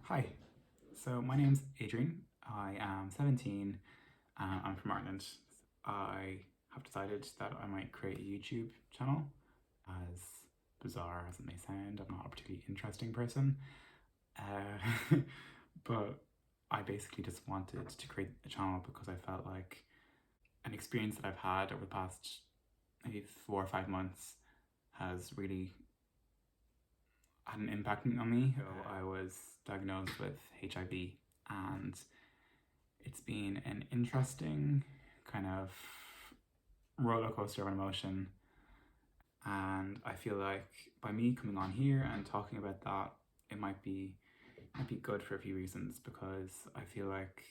Hi, so my name's Adrian. I am 17 and I'm from Ireland. I have decided that I might create a YouTube channel. As bizarre as it may sound, I'm not a particularly interesting person, but I basically just wanted to create a channel because I felt like an experience that I've had over the past maybe 4 or 5 months has really had an impact on me. So I was diagnosed with HIV, and it's been an interesting kind of roller coaster of an emotion. And I feel like by me coming on here and talking about that, it might be good for a few reasons, because I feel like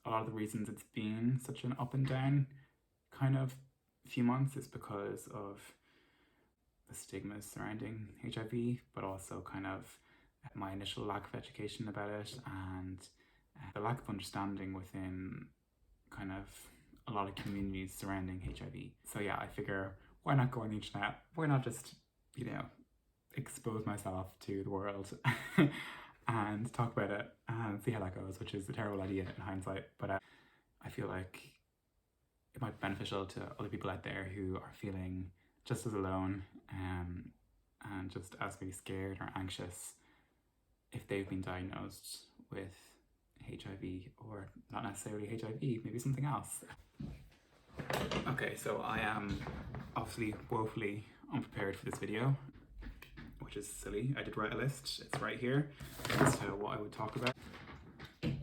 a lot of the reasons it's been such an up and down kind of few months is because of the stigmas surrounding HIV, but also kind of my initial lack of education about it and the lack of understanding within kind of a lot of communities surrounding HIV. So yeah, I figure, why not go on the internet? Why not just, expose myself to the world and talk about it and see how that goes, which is a terrible idea in hindsight. But I feel like it might be beneficial to other people out there who are feeling just as alone and just as maybe scared or anxious if they've been diagnosed with HIV, or not necessarily HIV, maybe something else. Okay, so I am obviously woefully unprepared for this video, which is silly. I did write a list, it's right here, as to what I would talk about. And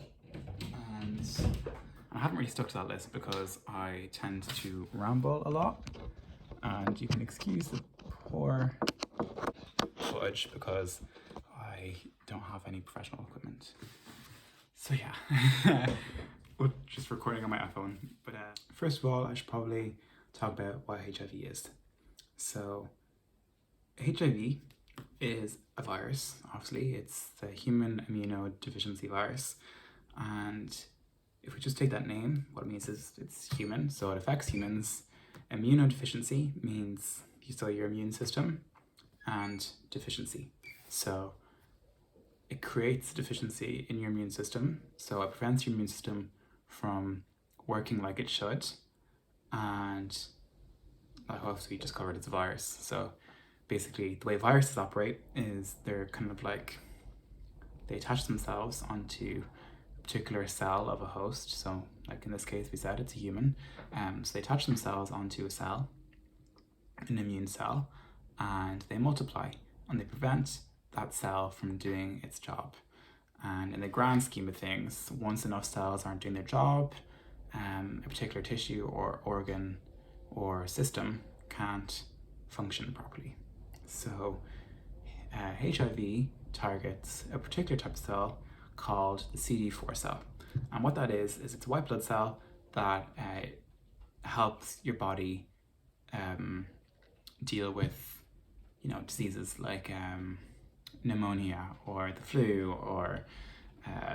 I haven't really stuck to that list because I tend to ramble a lot, and you can excuse the poor footage because I don't have any professional equipment. So yeah, we're just recording on my iPhone. But first of all, I should probably talk about what HIV is. So HIV is a virus. Obviously, it's the human immunodeficiency virus, and if we just take that name, what it means is it's human, so it affects humans. Immunodeficiency means your immune system, and deficiency. So it creates a deficiency in your immune system, so it prevents your immune system from working like it should. And like obviously we just covered, it's a virus. So basically the way viruses operate is they're kind of like, they attach themselves onto a particular cell of a host. So like in this case we said it's a human. So they attach themselves onto a cell, an immune cell, and they multiply and they prevent that cell from doing its job. And in the grand scheme of things, once enough cells aren't doing their job, a particular tissue or organ or system can't function properly. So HIV targets a particular type of cell called the CD4 cell. And what that is it's a white blood cell that helps your body deal with diseases like pneumonia or the flu or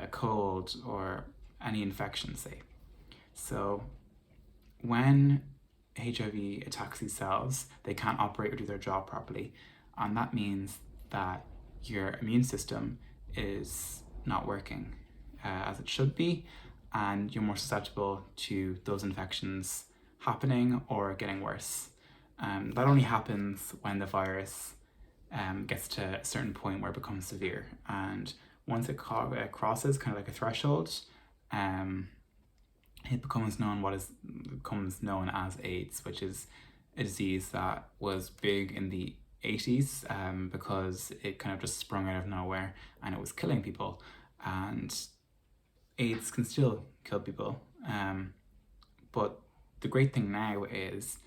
cold or any infection, say. So when HIV attacks these cells, they can't operate or do their job properly, and that means that your immune system is not working as it should be, and you're more susceptible to those infections happening or getting worse. That only happens when the virus gets to a certain point where it becomes severe, and once it crosses kind of like a threshold, it becomes known as AIDS, which is a disease that was big in the 80s because it kind of just sprung out of nowhere and it was killing people. And AIDS can still kill people, but the great thing now is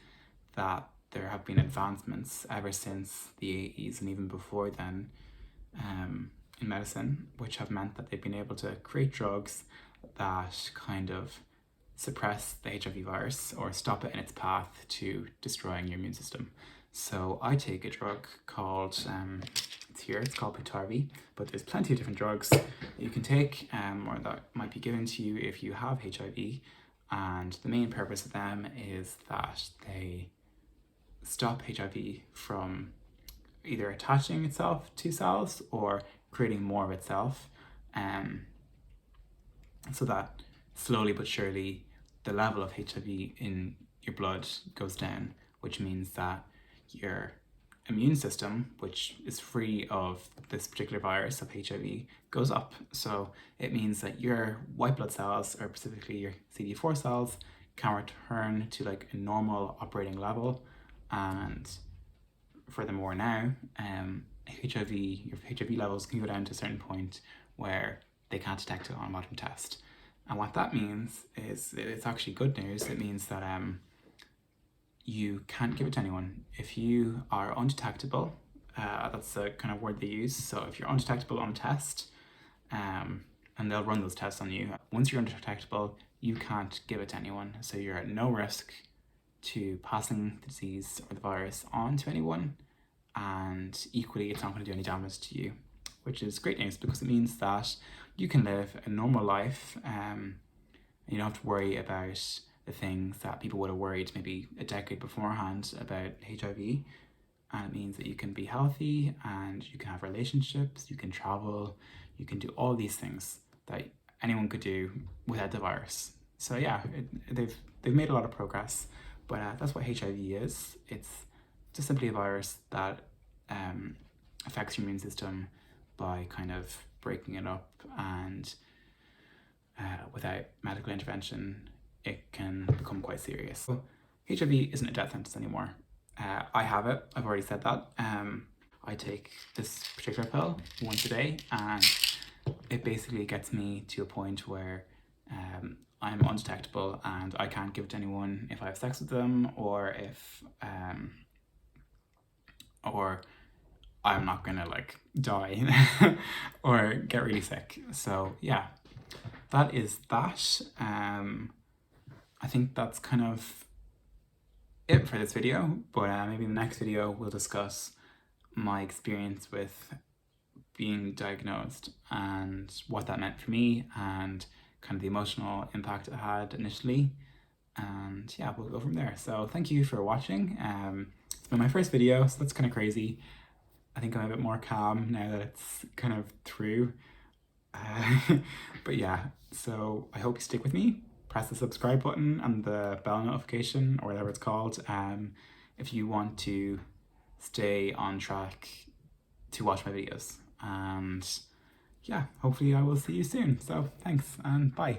that there have been advancements ever since the 80s and even before then in medicine, which have meant that they've been able to create drugs that kind of suppress the HIV virus or stop it in its path to destroying your immune system. So I take a drug called, it's called Biktarvy, but there's plenty of different drugs that you can take or that might be given to you if you have HIV. And the main purpose of them is that they stop HIV from either attaching itself to cells or creating more of itself, so that slowly but surely the level of HIV in your blood goes down, which means that your immune system, which is free of this particular virus of HIV, goes up. So it means that your white blood cells, or specifically your CD4 cells, can return to like a normal operating level. And furthermore now, your HIV levels can go down to a certain point where they can't detect it on a modern test. And what that means is, it's actually good news. It means that you can't give it to anyone. If you are undetectable, that's the kind of word they use. So if you're undetectable on a test, and they'll run those tests on you, once you're undetectable, you can't give it to anyone. So you're at no risk to passing the disease or the virus on to anyone. And equally, it's not going to do any damage to you, which is great news, because it means that you can live a normal life. You don't have to worry about the things that people would have worried maybe a decade beforehand about HIV. And it means that you can be healthy, and you can have relationships, you can travel, you can do all these things that anyone could do without the virus. So yeah, they've made a lot of progress, but that's what HIV is. It's just simply a virus that affects your immune system by kind of breaking it up, and without medical intervention, it can become quite serious. So HIV isn't a death sentence anymore. I have it, I've already said that. I take this particular pill once a day, and it basically gets me to a point where I'm undetectable and I can't give it to anyone if I have sex with them, or if or I'm not gonna like die or get really sick. So yeah, that is that. I think that's kind of it for this video, but maybe in the next video we'll discuss my experience with being diagnosed and what that meant for me, and kind of the emotional impact it had initially. And yeah, we'll go from there. So thank you for watching. It's been my first video, so that's kind of crazy. I think I'm a bit more calm now that it's kind of through. But yeah, so I hope you stick with me. Press the subscribe button and the bell notification, or whatever it's called, if you want to stay on track to watch my videos. And yeah, hopefully I will see you soon. So thanks, and bye.